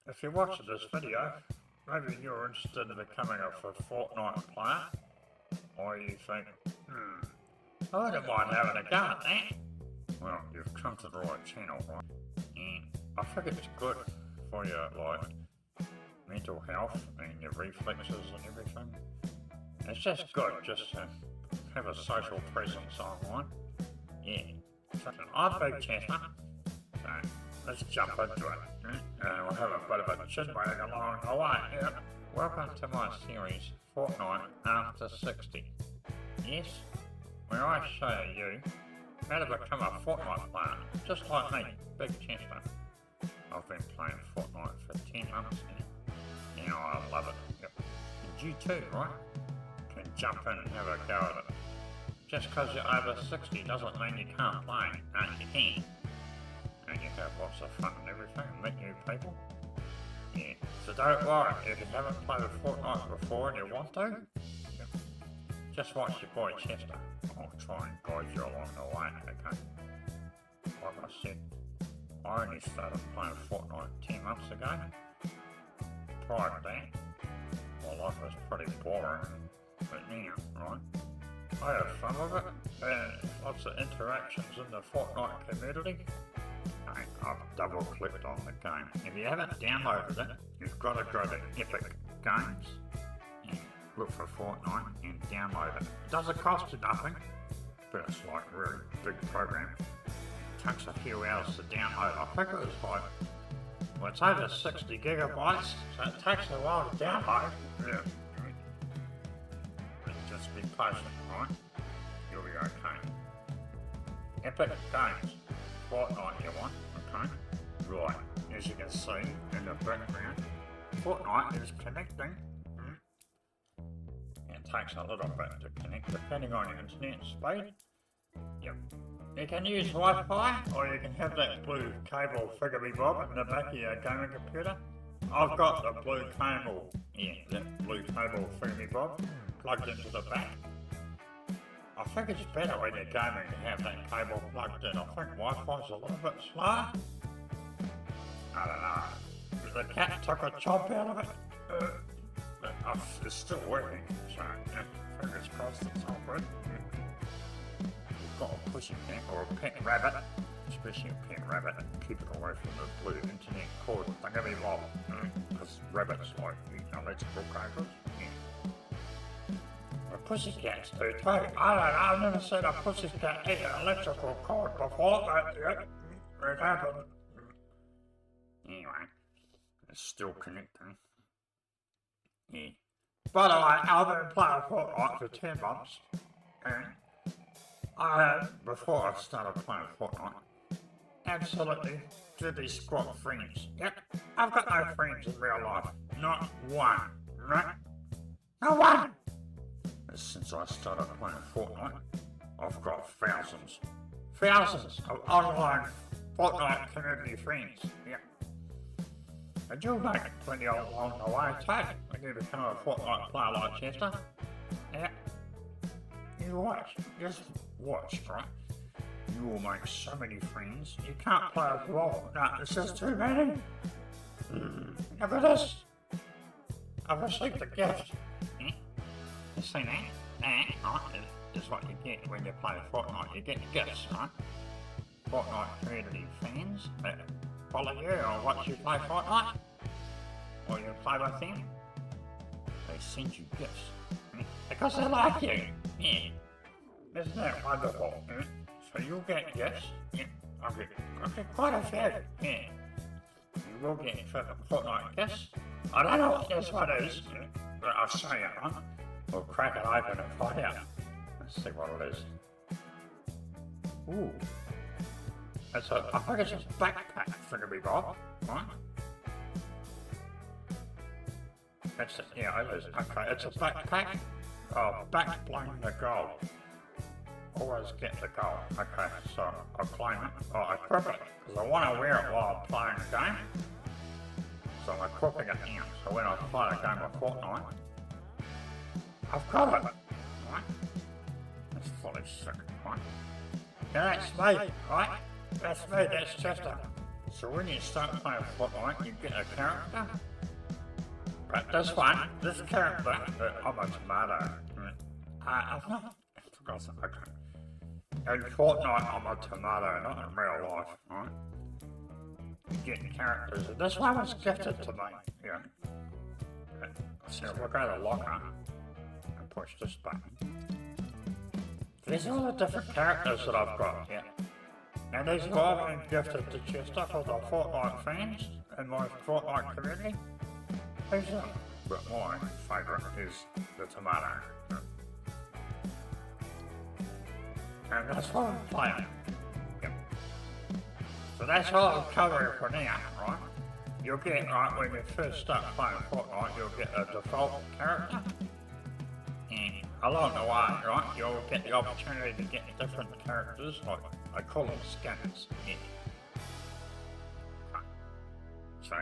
If you're watching this video, maybe you're interested in becoming a Fortnite player, or you think, I wouldn't mind having a go at that. Well, you've come to the right channel, right? And I think it's good for your, mental health and your reflexes and everything. It's just good just to have a social presence online. Yeah. So, I'm Big Chester, so let's jump into it. And we'll have a bit of a chin-wag along the way. Yep. Welcome to my series, Fortnite After 60. Yes, where I show you how to become a Fortnite player, just like me, Big Chester. I've been playing Fortnite for 10 months now, and I love it. Yep. And you too, right? Can jump in and have a go at it. Just because you're over 60 doesn't mean you can't play. No, you can. And you have lots of fun and everything, and meet new people. Yeah. So don't worry, if you haven't played Fortnite before and you want to, just watch your boy Chester. I'll try and guide you along the way, okay? Like I said, I only started playing Fortnite 10 months ago. Prior to that, my life was pretty boring, but now, right? I have fun with it, and lots of interactions in the Fortnite community. I've double clicked on the game. If you haven't downloaded it, you've got to go to Epic Games and look for Fortnite and download it. It doesn't cost you nothing, but it's like a really big program. It takes a few hours to download. I think it was it's over 60 gigabytes, so it takes a while to download. Yeah. Just be patient, right? You'll be okay. Epic Games. Fortnite you want, okay? Right, as you can see in the background, Fortnite is connecting. It takes a little bit to connect depending on your internet speed. Yep. You can use Wi-Fi, or you can have that blue cable thingamabob in the back of your gaming computer. I've got the blue cable, that blue cable thingamabob plugged into the back. I think it's better when you're gaming to have that cable plugged in. I think Wi-Fi's a little bit slower. I don't know. The cat took a chomp out of it. But it's still working, so fingers crossed it's all good. You've got a pussy cat or a pet rabbit, especially a pet rabbit, keep it away from the blue internet cord thingamabob, because rabbits like electrical cables. Pussycats do too. I've never seen a pussycat eat an electrical cord before, but it happened. Anyway, it's still connecting. Yeah. By the way, I've been playing Fortnite for 10 months, and I had, before I started playing Fortnite, absolutely diddly squat friends. Yep, I've got no friends in real life. Not one. Right? Not one! Since I started playing Fortnite, I've got thousands of online Fortnite community friends. Yeah. And you'll make plenty along the way too when you become a Fortnite player like Chester. Yeah. You watch, just watch, right? You will make so many friends, you can't play with all. No, it's just too many. Look at this. I've received a gift. You see that? That, right, is what you get when you play Fortnite. You get gifts, right? Fortnite community fans that follow you or watch you play Fortnite, or you play with them, they send you gifts, because they like you. Yeah. Isn't that wonderful? So you'll get gifts. Yeah. I'll get quite a few. Yeah. You will get Fortnite gifts. I don't know what this one is, but I'll show you, right? We'll crack it open and find out. Let's see what it is. Ooh. I think it's a backpack thingamabob, right? That's it, yeah, it is. Okay, it's a backpack. Oh, back bling the gold. Always get the gold. Okay, so I'll claim it. Oh, I equip it, because I want to wear it while I'm playing the game. So I'm equipping it now. So when I play a game of Fortnite, I've got it, right? That's fully sick, right? Now that's me, right? That's me, that's Chester. So when you start playing Fortnite, you get a character. But this one, this character, I'm a tomato. I'm not. Okay. In Fortnite, I'm a tomato, not in real life, right? You get characters, and this one was gifted to me. Yeah. So we'll go to locker and push this button. These are all the different characters that I've got, yeah. And these have all been gifted to Chester for the Fortnite fans in my Fortnite community. Who's that? But my favourite is the tomato. And that's what I'm playing. Yep. So that's all I'm covering for now, right? You'll get, right, when you first start playing Fortnite, you'll get a default character. And along the way, right, you'll get the opportunity to get different characters, like I call them skins. Yeah. So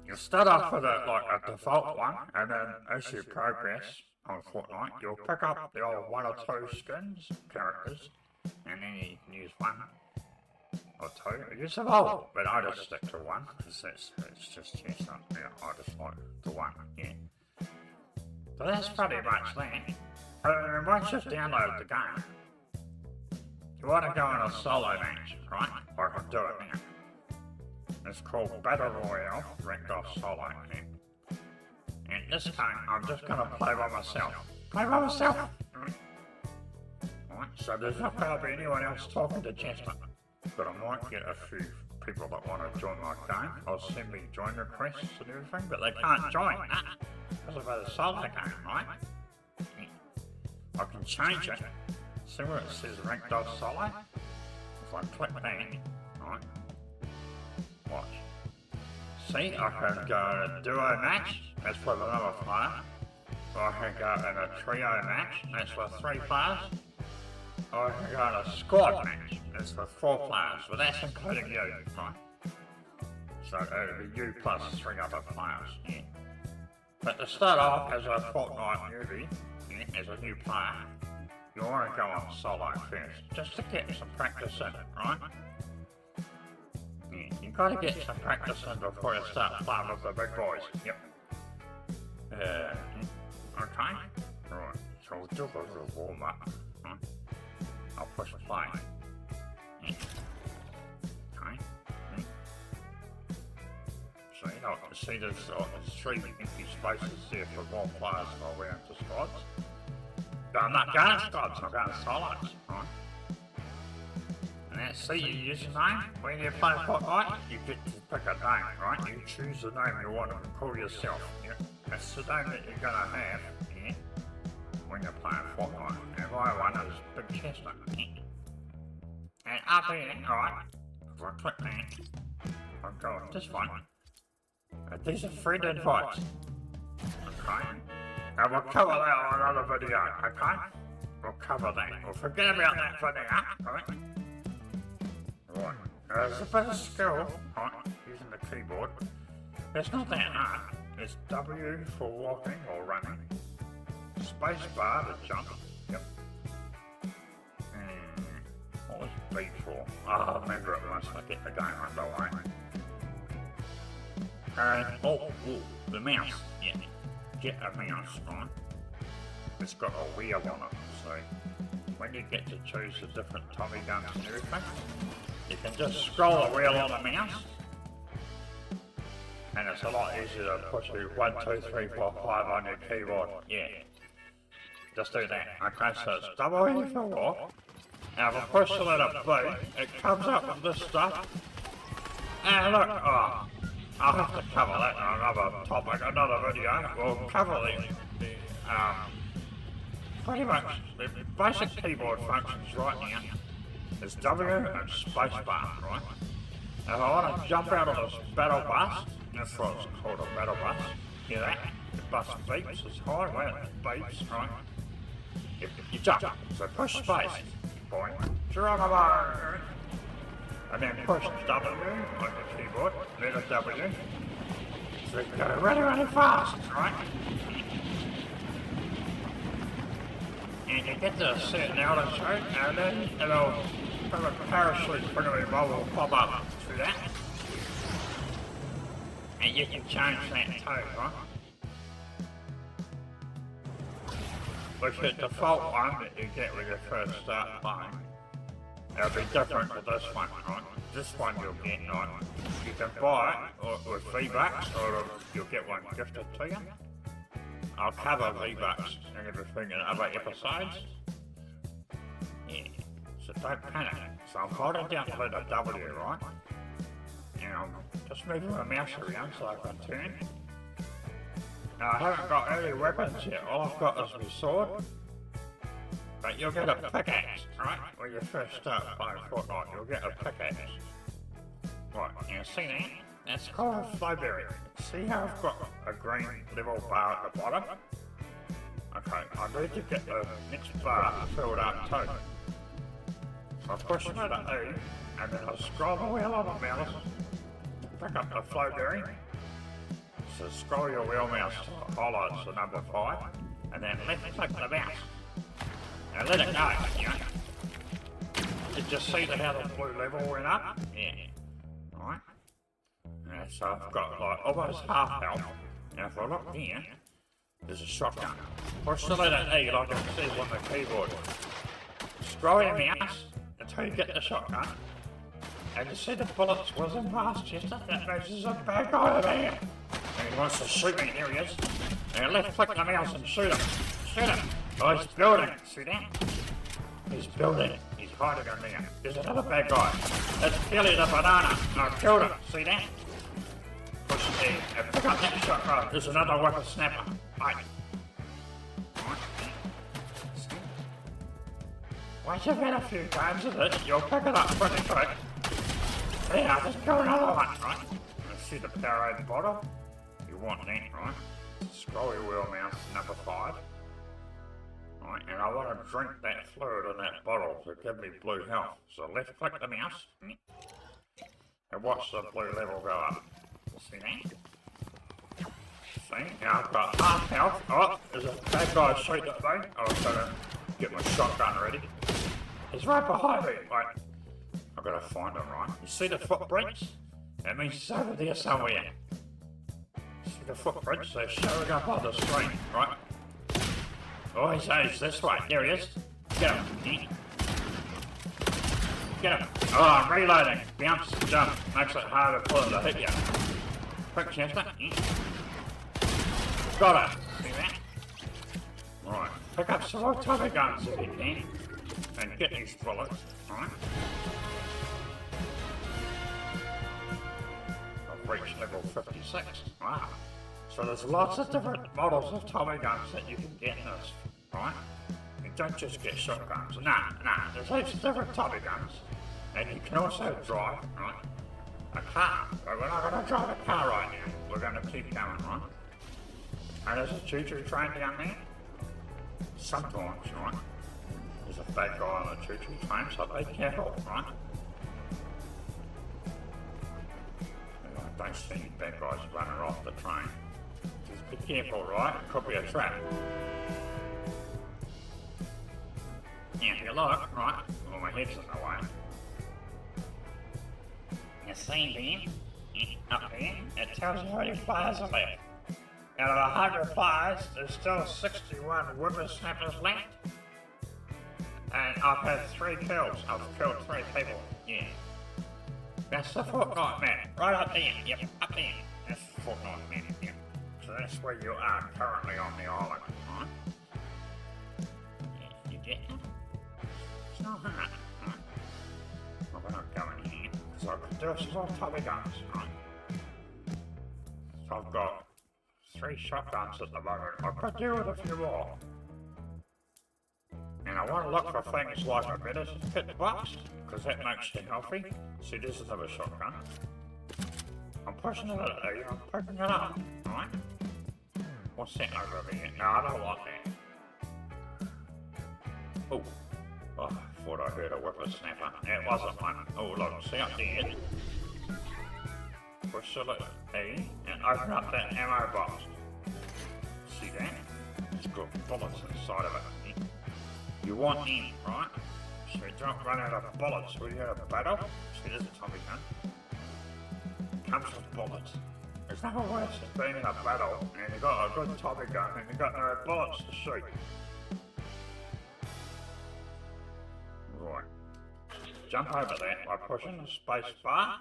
you'll start off with a default one, and then as you progress on Fortnite, you'll pick up the old one or two skins, characters, and then you can use one or two. Use them all, but I just stick to one, because it's just Chester. Yeah, I just like the one, yeah. So that's pretty much that. Once you've downloaded the game, you want to go in a solo match, right? I can do it now. It's called Battle Royale, ranked off solo. And this time, I'm just going to play by myself. Play by myself! Right, so there's not going to be anyone else talking to Chester. But I might get a few people that want to join my game. I'll send me join requests and everything, but they can't join that. Because I've got a solo game, right? I can change it. See where it says ranked off solo? If I click that, right? Watch. See, I can go in a duo match, that's with another player. Or I can go in a trio match, that's with 3 players. Or I can go in a squad match, that's with 4 players, but that's including you, right? So it'll be you plus 3 other players, yeah. But to start off as a Fortnite newbie, yeah, as a new player, you want to go on solo first, just to get some practice in, right? Yeah, you got to get some practice in before you start playing with the big boys. Yep. Okay. Right. So we'll do a little warm up. Right? I'll push play. Yeah. Okay. Yeah. So you know, see there's 3 empty spaces there for more players while we're into squads. But I'm not going to squads, I'm going to solos, right? And then see your username, when you play Fortnite, you get to pick a name, right? You choose the name you want to call yourself, yeah? That's the name that you're going to have, yeah? When you're playing Fortnite. And my one is Big Chester, yeah? And up here, right, if I click that, I'll go with this one. These are friend invites, okay? And we'll cover that on another video, okay? We'll cover that. We'll forget about that for now, right? Right. There's a bit of skill, right, using the keyboard. It's not that hard. It's W for walking or running. Space bar to jump. Yep. And what was B for? I'll remember it once I get the game underway. The mouse. Yeah. Get a mouse, right? It's got a wheel on it, so when you get to choose the different Tommy guns and everything, you can just scroll the wheel on the mouse, and it's a lot easier to push the 1, 2, 3, 4, 5 on your keyboard. Yeah. Just do that. Okay, so it's W for walk. Now if I push the letter B, it comes up with this stuff. And look, oh, I'll have to cover that on another topic, another video. We'll cover the pretty much the basic keyboard functions right now is W and spacebar, right? If I want to jump out of this battle bus, that's what it's called, a battle bus. Hear that? The bus beeps, it's high, well, it beeps, right? You jump, so push space, point, Geronimo, and then push W on the keyboard, letter W, so you go really, really fast, right? And you get to a certain altitude, and then it'll put a parachute pretty well will pop up through that. And you can change that too, right? Which the default one that you get when you first start playing. It'll be different to this one, right? This one you'll get, right? You can buy it with V-Bucks, or you'll get one gifted to you. I'll cover V-Bucks and everything in other episodes. Yeah, so don't panic. So I'm holding down the letter W, right? And I'm just moving my mouse around so I can turn. Now I haven't got any weapons yet, all I've got is my sword. But you'll get a pickaxe, right? When you first start playing Fortnite, you'll get a pickaxe. Right, now see that? That's called a flowberry. See how I've got a green level bar at the bottom? Okay, I need to get the next bar filled up too. So I push letter E, and then I scroll the wheel on the mouse, pick up the flowberry. So scroll your wheel mouse to the highlights the number 5, and then left click the mouse. Now let it go, you know. Did you see how the blue level went up? Yeah. Right. Yeah, so I've got like almost half health. Now if I look here, there's a shotgun. Push the letter E like it says on the keyboard. Scroll your mouse until you get the shotgun. And you see the bullets wasn't past Chester? That means there's a bad guy there. And he wants to shoot me, there he is. Now left click the mouse and shoot him. Shoot him. Oh, he's building. See that? He's building. He's hiding in there. There's another bad guy. It's Kelly the banana. I killed him. See that? Push it there. Now pick up that shotgun. There's another whippersnapper. Right. Once you've had a few times of it, you'll pick it up pretty quick. Yeah, just kill another one, right? Let's see the Powerade bottle. You want that, right? Scroll your wheel mouse to number 5. Right, and I want to drink that fluid in that bottle to give me blue health. So left click the mouse and watch the blue level go up. See that? See? Now I've got half health. Oh, there's a bad guy shooting at me. I've got to get my shotgun ready. He's right behind me. Wait, I've got to find him, right? You see the footprints? That means he's over there somewhere. See the footprints? They're showing up on the screen, right? Oh, he's this way. There he is. Get him. Get him. Oh, I'm reloading. Bounce, jump. Makes it harder for him to hit you. Quick, Chester. Got it. See that? Right. Pick up some more Tommy guns if you can. And get these bullets. Right. I've reached level 56. Wow. So there's lots of different models of Tommy guns that you can get in this, right? You don't just get shotguns. Nah, there's heaps of different Tommy guns. And you can also drive, right, a car. But we're not going to drive a car right now. We're going to keep going, right? And there's a choo-choo train down there. Sometimes, right? There's a bad guy on the choo-choo train, so be careful, right? Don't see any bad guys running off the train. Just be careful, right? It could be a trap. Now, if you look, right? Well, my head's in the way. You see there? Up there? It tells you how many players are left. Out of 100 players, there's still 61 whippersnappers left. And I've had 3 kills. I've killed 3 people. Yeah. That's the Fortnite map. Right up there. Yep, up there. That's the Fortnite map. Yep. So that's where you are currently on the island, right? Yeah, you get it? It's not hard, right? Well, we're not going here. So I can do some more Tommy guns, right? So I've got 3 shotguns at the moment. I could do with a few more. And I want to look for things like a medicine kit box, because that makes you healthy. See, this is another shotgun. I'm pushing it at you, I'm picking it up, right? What's that over there? No, I don't want that. Oh, I thought I heard a whippersnapper. It wasn't one. Oh, look, see up there? Push the letter E and open up that ammo box. See that? It's got bullets inside of it. You want them, right? So you don't run out of bullets when you're in a battle. See, there's a Tommy gun. Comes with bullets. There's nothing worse than being in a battle and you got a good Tommy gun and you got no bullets to shoot. Right. Jump over that by pushing the space bar.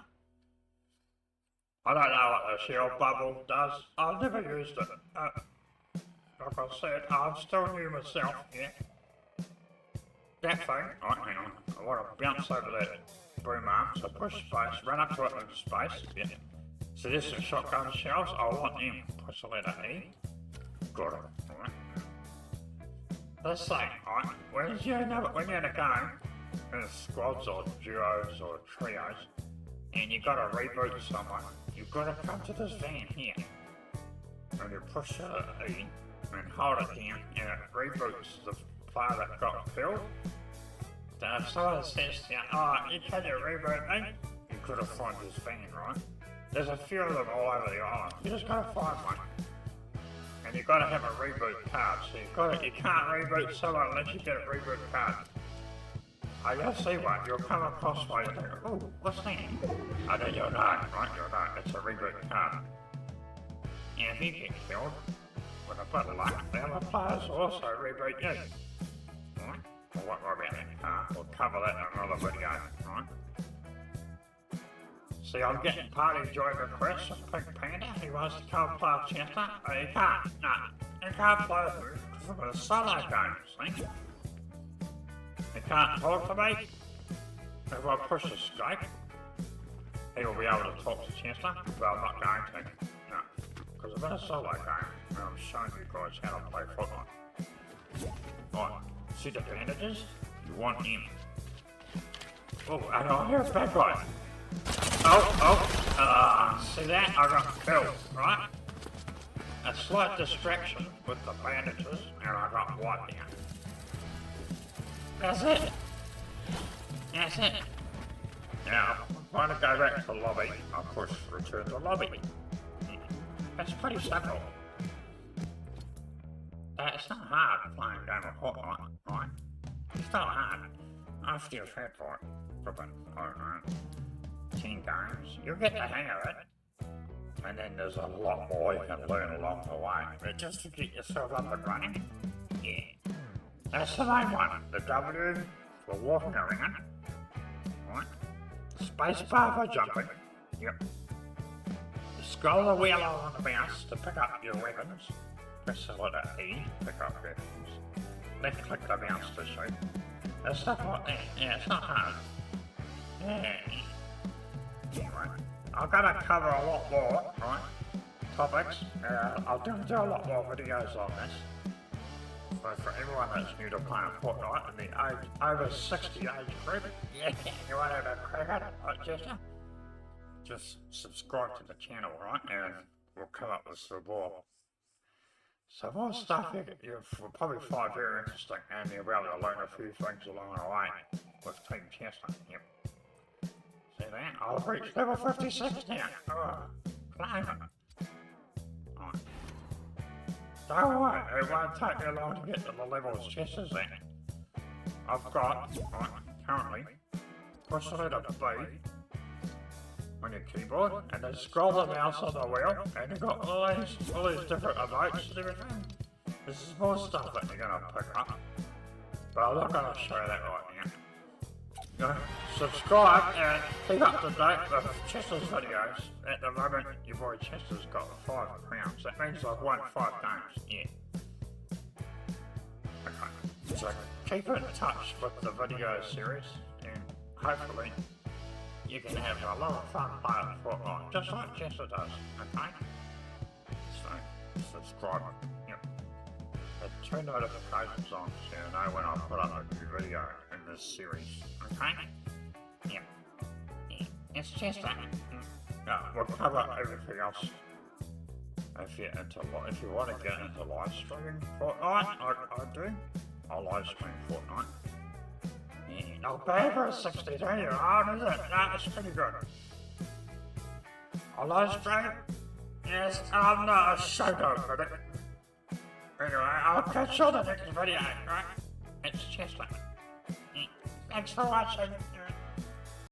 I don't know what the shield bubble does. I've never used it. Like I said, I'm still new myself, yeah. That thing, right, hang on. I want to bounce over that boom arm, so push space, run up to it in space, yeah. So there's some shotgun shells, I want them. Push the letter E. Got it, alright. This thing, right, when you're in a game, in squads or duos or trios, and you gotta reboot someone, you've gotta come to this van here. And you push the E and hold it down, and it reboots the player that got killed. So if someone says to you, oh, you can't reboot me, you gotta find this van, right? There's a few of them all over the island. You just gotta find one. And you've gotta have a reboot card. So you can't reboot someone unless you get a reboot card. I just see one, you'll come across one and think, oh, what's that? And then you'll know, right? You'll know, it's a reboot card. And if you get killed, with a bit of luck, the other players will also reboot you. Right? We'll worry about that. We'll cover that in another video, right? See, I'm getting party joy requests from Pink Panda. He wants to come play Chester, but he can't. No, he can't play from a solo game, see? He can't talk to me. If I push escape, he will be able to talk to Chester, but I'm not going to. No, because it's a solo game, and I'm showing you guys how to play Fortnite. Right, see the bandages? You want him. Oh, and I hear a bad guy. See that? I got killed, right? A slight distraction with the bandages, and I got wiped out. That's it. That's it. Now, if I want to go back to the lobby, I'll push return to lobby. That's pretty simple. It's not hard playing a game of Fortnite, right? It's not hard. After you've had for about, I don't know, 10 games, you'll get the hang of it. And then there's a lot more you can learn along the way. But just to get yourself up and running, yeah. That's the main one. The W for walking around, right? The space bar for jumping, yep. Scroll the wheel on the mouse to pick up your weapons. Press the letter E to pick up weapons. Left click the mouse to shoot. There's stuff like that. Yeah, it's not hard. Yeah. Anyway, I'm gonna cover a lot more, right? Topics. I'll do a lot more videos on this. So for everyone that's new to playing Fortnite in the over 60 age group, yeah, you want to have a crack at it, like Chester? Just subscribe to the channel, right? And we'll come up with some more stuff you'll probably find very interesting, and you'll be able to learn a few things along the way with Team Chester. Yep. See that? I've reached level 56 now. Claim it. Right. Don't worry, it won't take me long to get to the levels Chester's at. I've got, right, currently, push the letter B on your keyboard, and then scroll the mouse on the wheel, and you've got all these different emotes and everything. This is more stuff that you're going to pick up, but I'm not going to show you that right now. Subscribe and keep up to date with Chester's videos. At the moment, your boy Chester's got 5 crowns. That means I've won 5 games, yeah. Okay, so keep in touch with the video series, and hopefully you can have a lot of fun playing Fortnite, just like Chester does, okay? So, subscribe, yep. And turn notifications on so you know when I put up a new video in this series, okay? Yep. Yeah. It's Chester. We'll cover everything else. If you want to get into live streaming Fortnite, I do. I live stream Fortnite. Not bad for a 62-year-old, is it? No, it's pretty good. I live stream? Yes, I'm not a showdown with it. Anyway, I'll catch you on the next video, right? It's Chester. Thanks for watching.